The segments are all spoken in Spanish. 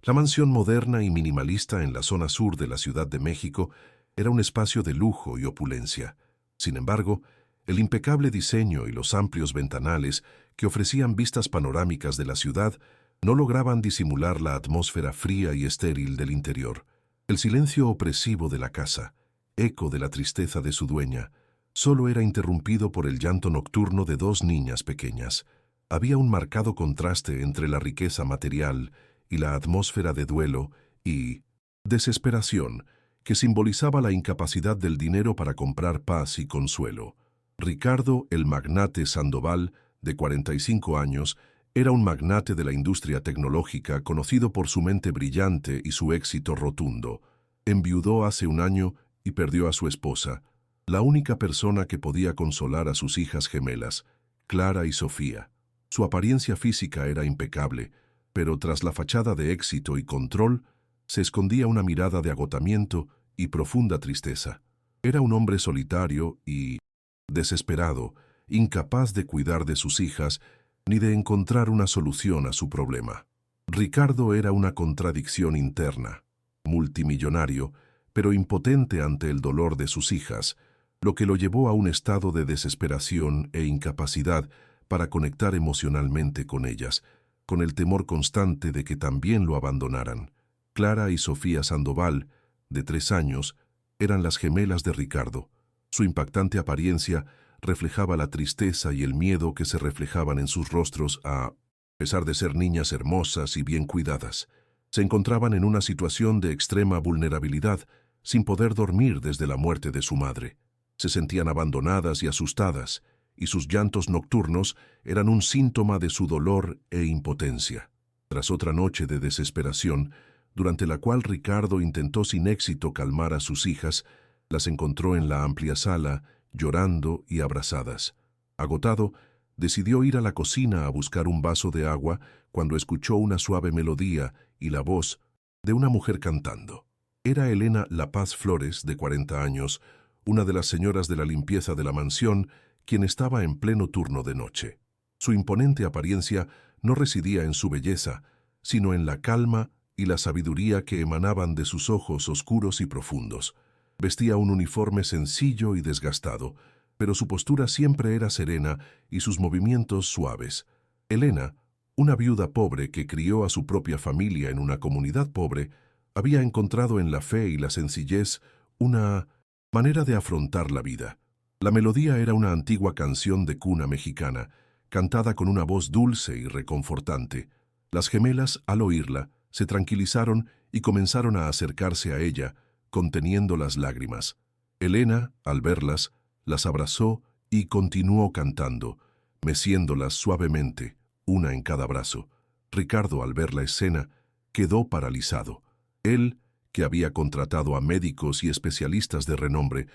La mansión moderna y minimalista en la zona sur de la Ciudad de México era un espacio de lujo y opulencia. Sin embargo, el impecable diseño y los amplios ventanales que ofrecían vistas panorámicas de la ciudad no lograban disimular la atmósfera fría y estéril del interior. El silencio opresivo de la casa, eco de la tristeza de su dueña, solo era interrumpido por el llanto nocturno de dos niñas pequeñas. Había un marcado contraste entre la riqueza material y la atmósfera de duelo y desesperación que simbolizaba la incapacidad del dinero para comprar paz y consuelo. Ricardo, el magnate Sandoval, de 45 años, era un magnate de la industria tecnológica conocido por su mente brillante y su éxito rotundo. Enviudó hace un año y perdió a su esposa, la única persona que podía consolar a sus hijas gemelas, Clara y Sofía. Su apariencia física era impecable, pero tras la fachada de éxito y control se escondía una mirada de agotamiento y profunda tristeza. Era un hombre solitario y desesperado, incapaz de cuidar de sus hijas ni de encontrar una solución a su problema. Ricardo era una contradicción interna, multimillonario, pero impotente ante el dolor de sus hijas, lo que lo llevó a un estado de desesperación e incapacidad para conectar emocionalmente con ellas, con el temor constante de que también lo abandonaran. Clara y Sofía Sandoval, de 3 años, eran las gemelas de Ricardo. Su impactante apariencia reflejaba la tristeza y el miedo que se reflejaban en sus rostros a pesar de ser niñas hermosas y bien cuidadas. Se encontraban en una situación de extrema vulnerabilidad, sin poder dormir desde la muerte de su madre. Se sentían abandonadas y asustadas, y sus llantos nocturnos eran un síntoma de su dolor e impotencia. Tras otra noche de desesperación, durante la cual Ricardo intentó sin éxito calmar a sus hijas, las encontró en la amplia sala, llorando y abrazadas. Agotado, decidió ir a la cocina a buscar un vaso de agua cuando escuchó una suave melodía y la voz de una mujer cantando. Era Elena La Paz Flores, de 40 años, una de las señoras de la limpieza de la mansión, quien estaba en pleno turno de noche. Su imponente apariencia no residía en su belleza, sino en la calma y la sabiduría que emanaban de sus ojos oscuros y profundos. Vestía un uniforme sencillo y desgastado, pero su postura siempre era serena y sus movimientos suaves. Elena, una viuda pobre que crió a su propia familia en una comunidad pobre, había encontrado en la fe y la sencillez una manera de afrontar la vida. La melodía era una antigua canción de cuna mexicana, cantada con una voz dulce y reconfortante. Las gemelas, al oírla, se tranquilizaron y comenzaron a acercarse a ella, conteniendo las lágrimas. Elena, al verlas, las abrazó y continuó cantando, meciéndolas suavemente, una en cada brazo. Ricardo, al ver la escena, quedó paralizado. Él, que había contratado a médicos y especialistas de renombre,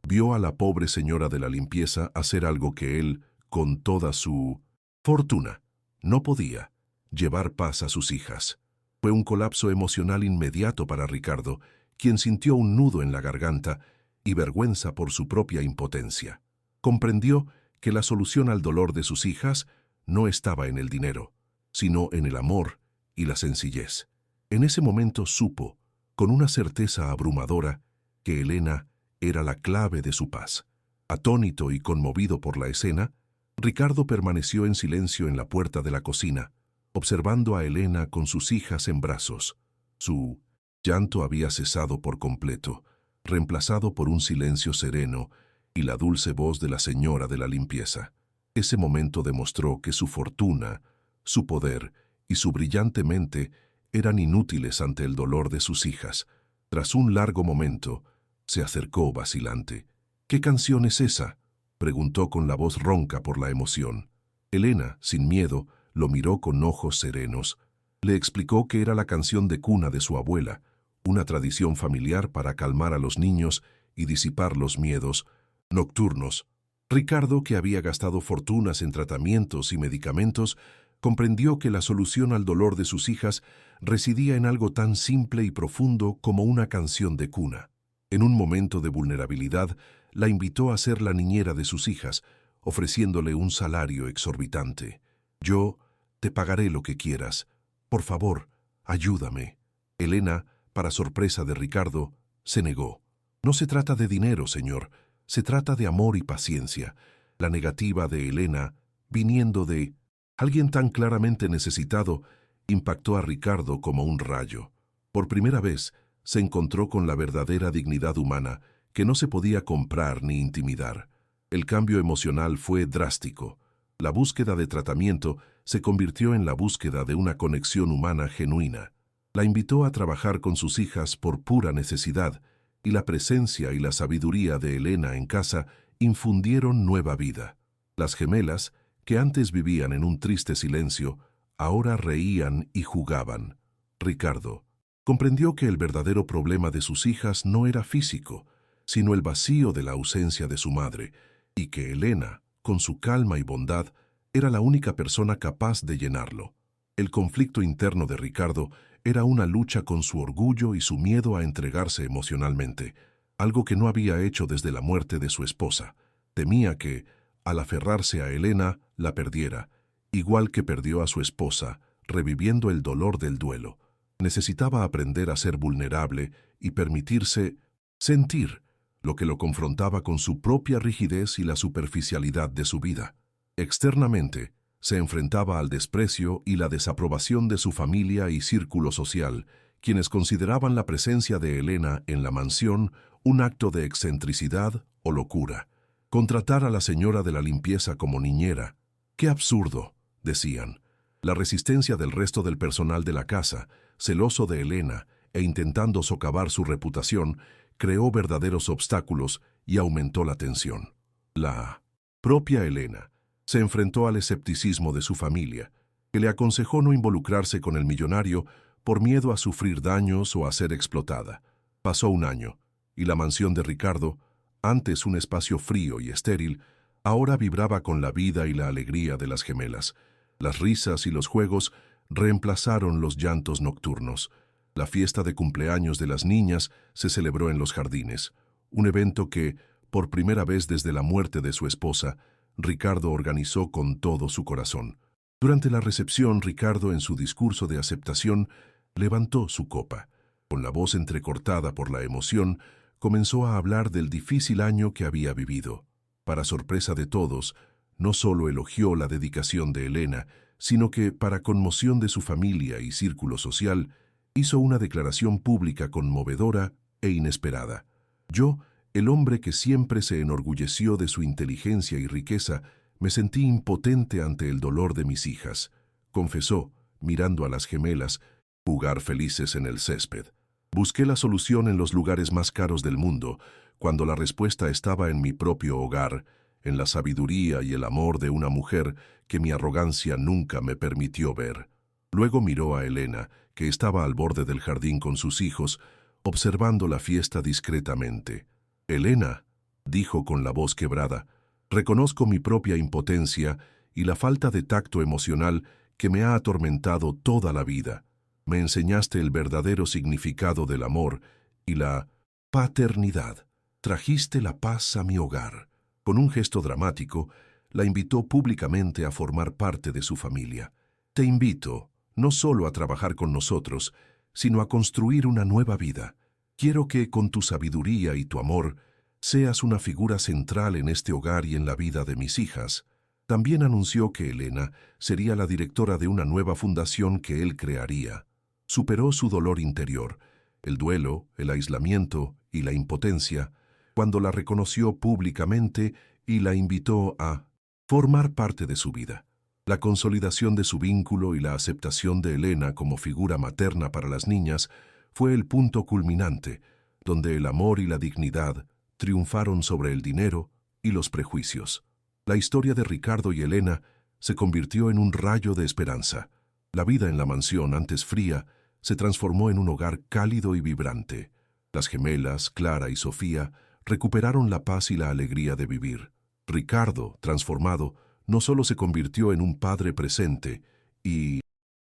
vio a la pobre señora de la limpieza hacer algo que él, con toda su fortuna, no podía: llevar paz a sus hijas. Fue un colapso emocional inmediato para Ricardo, quien sintió un nudo en la garganta y vergüenza por su propia impotencia. Comprendió que la solución al dolor de sus hijas no estaba en el dinero, sino en el amor y la sencillez. En ese momento supo, con una certeza abrumadora, que Elena era la clave de su paz. Atónito y conmovido por la escena, Ricardo permaneció en silencio en la puerta de la cocina, observando a Elena con sus hijas en brazos. Su llanto había cesado por completo, reemplazado por un silencio sereno y la dulce voz de la señora de la limpieza. Ese momento demostró que su fortuna, su poder y su brillante mente eran inútiles ante el dolor de sus hijas. Tras un largo momento, se acercó vacilante. «¿Qué canción es esa?», preguntó con la voz ronca por la emoción. Elena, sin miedo, lo miró con ojos serenos. Le explicó que era la canción de cuna de su abuela, una tradición familiar para calmar a los niños y disipar los miedos nocturnos. Ricardo, que había gastado fortunas en tratamientos y medicamentos, comprendió que la solución al dolor de sus hijas residía en algo tan simple y profundo como una canción de cuna. En un momento de vulnerabilidad, la invitó a ser la niñera de sus hijas, ofreciéndole un salario exorbitante. «Yo te pagaré lo que quieras. Por favor, ayúdame», Elena, para sorpresa de Ricardo, se negó. No se trata de dinero, señor, se trata de amor y paciencia. La negativa de Elena, viniendo de alguien tan claramente necesitado, impactó a Ricardo como un rayo. Por primera vez, se encontró con la verdadera dignidad humana, que no se podía comprar ni intimidar. El cambio emocional fue drástico. La búsqueda de tratamiento se convirtió en la búsqueda de una conexión humana genuina. La invitó a trabajar con sus hijas por pura necesidad, y la presencia y la sabiduría de Elena en casa infundieron nueva vida. Las gemelas, que antes vivían en un triste silencio, ahora reían y jugaban. Ricardo comprendió que el verdadero problema de sus hijas no era físico, sino el vacío de la ausencia de su madre, y que Elena, con su calma y bondad, era la única persona capaz de llenarlo. El conflicto interno de Ricardo era una lucha con su orgullo y su miedo a entregarse emocionalmente, algo que no había hecho desde la muerte de su esposa. Temía que, al aferrarse a Elena, la perdiera, igual que perdió a su esposa, reviviendo el dolor del duelo. Necesitaba aprender a ser vulnerable y permitirse sentir, lo que lo confrontaba con su propia rigidez y la superficialidad de su vida. Externamente, se enfrentaba al desprecio y la desaprobación de su familia y círculo social, quienes consideraban la presencia de Elena en la mansión un acto de excentricidad o locura. Contratar a la señora de la limpieza como niñera. ¡Qué absurdo!, decían. La resistencia del resto del personal de la casa, celoso de Elena e intentando socavar su reputación, creó verdaderos obstáculos y aumentó la tensión. La propia Elena se enfrentó al escepticismo de su familia, que le aconsejó no involucrarse con el millonario por miedo a sufrir daños o a ser explotada. Pasó un año, y la mansión de Ricardo, antes un espacio frío y estéril, ahora vibraba con la vida y la alegría de las gemelas. Las risas y los juegos reemplazaron los llantos nocturnos. La fiesta de cumpleaños de las niñas se celebró en los jardines, un evento que, por primera vez desde la muerte de su esposa, Ricardo organizó con todo su corazón. Durante la recepción, Ricardo, en su discurso de aceptación, levantó su copa. Con la voz entrecortada por la emoción, comenzó a hablar del difícil año que había vivido. Para sorpresa de todos, no solo elogió la dedicación de Elena, sino que, para conmoción de su familia y círculo social, hizo una declaración pública conmovedora e inesperada. Yo, el hombre que siempre se enorgulleció de su inteligencia y riqueza, me sentí impotente ante el dolor de mis hijas, confesó, mirando a las gemelas, jugar felices en el césped. Busqué la solución en los lugares más caros del mundo, cuando la respuesta estaba en mi propio hogar, en la sabiduría y el amor de una mujer que mi arrogancia nunca me permitió ver. Luego miró a Elena, que estaba al borde del jardín con sus hijos, observando la fiesta discretamente. «Elena», dijo con la voz quebrada, «reconozco mi propia impotencia y la falta de tacto emocional que me ha atormentado toda la vida. Me enseñaste el verdadero significado del amor y la paternidad. Trajiste la paz a mi hogar». Con un gesto dramático, la invitó públicamente a formar parte de su familia. «Te invito, no solo a trabajar con nosotros, sino a construir una nueva vida. Quiero que, con tu sabiduría y tu amor, seas una figura central en este hogar y en la vida de mis hijas». También anunció que Elena sería la directora de una nueva fundación que él crearía. Superó su dolor interior, el duelo, el aislamiento y la impotencia, cuando la reconoció públicamente y la invitó a formar parte de su vida. La consolidación de su vínculo y la aceptación de Elena como figura materna para las niñas fue el punto culminante, donde el amor y la dignidad triunfaron sobre el dinero y los prejuicios. La historia de Ricardo y Elena se convirtió en un rayo de esperanza. La vida en la mansión, antes fría, se transformó en un hogar cálido y vibrante. Las gemelas, Clara y Sofía, recuperaron la paz y la alegría de vivir. Ricardo, transformado, no solo se convirtió en un padre presente y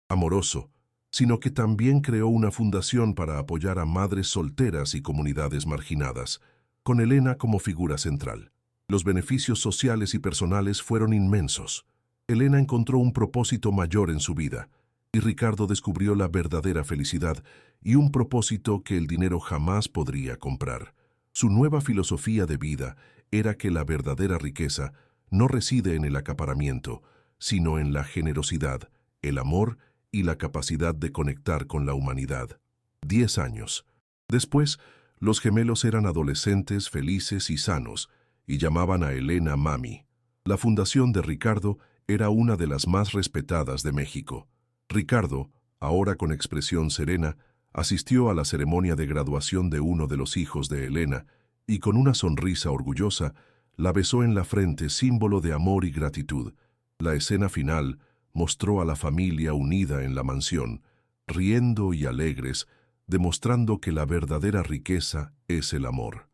amoroso, sino que también creó una fundación para apoyar a madres solteras y comunidades marginadas, con Elena como figura central. Los beneficios sociales y personales fueron inmensos. Elena encontró un propósito mayor en su vida, y Ricardo descubrió la verdadera felicidad y un propósito que el dinero jamás podría comprar. Su nueva filosofía de vida era que la verdadera riqueza no reside en el acaparamiento, sino en la generosidad, el amor y la capacidad de conectar con la humanidad. 10 años. Después, los gemelos eran adolescentes felices y sanos, y llamaban a Elena Mami. La fundación de Ricardo era una de las más respetadas de México. Ricardo, ahora con expresión serena, asistió a la ceremonia de graduación de uno de los hijos de Elena y con una sonrisa orgullosa la besó en la frente, símbolo de amor y gratitud. La escena final mostró a la familia unida en la mansión, riendo y alegres, demostrando que la verdadera riqueza es el amor.